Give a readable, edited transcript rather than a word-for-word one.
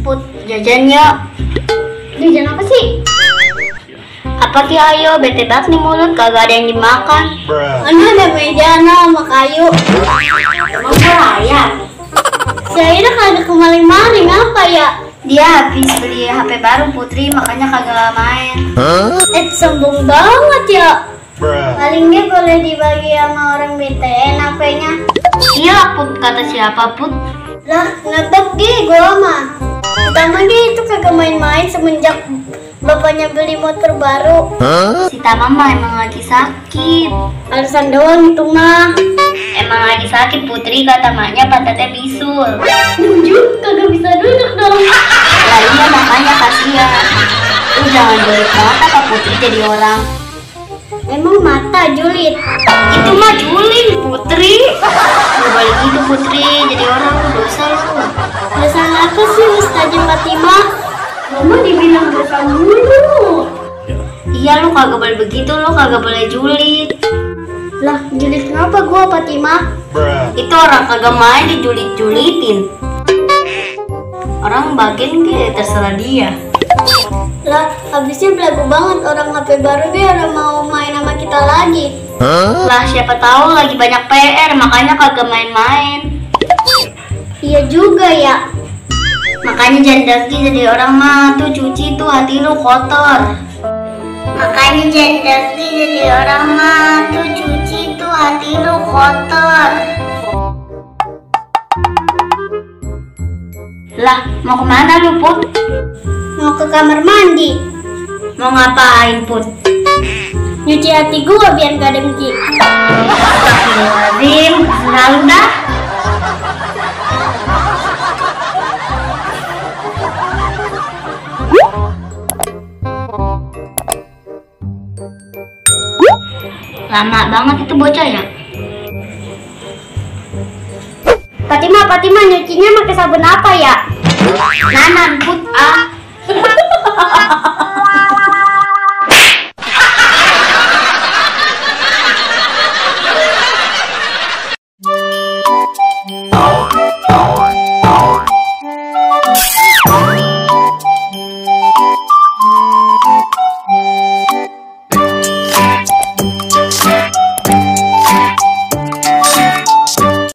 Put, jajan yuk. Jajan apa sih? Apa ki ayo, bete banget nih mulut, kagak ada yang dimakan. Mana ada mejana sama kayu. Emang gue ayam. Saya kagak kemaling-maling apa ya? Dia habis beli HP baru Putri, makanya kagak main. Sombong banget ya. Palingnya boleh dibagi sama orang BTN HP-nya. Iya Put, kata siapa Put? Lah, ngetop gua mah. Pertama dia itu kagak main-main semenjak bapaknya beli motor baru. Si Tama mah emang lagi sakit. Alasan doang itu mah. Emang lagi sakit Putri, kata maknya pantatnya bisul. Nunjuk kagak bisa duduk dong. Lah iya makanya kasihan. Lu jangan julid banget apa Putri jadi orang. Emang mata julid. Itu mah juling Putri. Gak boleh gitu Putri, jadi orang dosa lu. Dosa apa sih Ustazah Fatimah? Mama dibilang dosa mulu. Iya lu kagak boleh begitu, lu kagak boleh julid. Lah, julid kenapa gua Fatimah? Itu orang kagak main dijulit-julitin. Orang bagian ke terserah dia. Lah, habisnya belagu banget orang HP baru dia udah mau main sama kita lagi. Lah siapa tahu lagi banyak PR makanya kagak main-main. Iya juga ya. Makanya jangan dirty jadi orang mah, tuh cuci tuh hati lu kotor. Makanya jangan dirty jadi orang mah, tuh cuci tuh hati lu kotor. Lah mau kemana lu Put? Mau ke kamar mandi. Mau ngapain Put? Nyuci hati gua biar gak dengki. Astagfirullahaladzim, selalu dah. Lama banget itu bocah ya. Fatimah nyucinya pakai sabun apa ya? Nanan Put ah.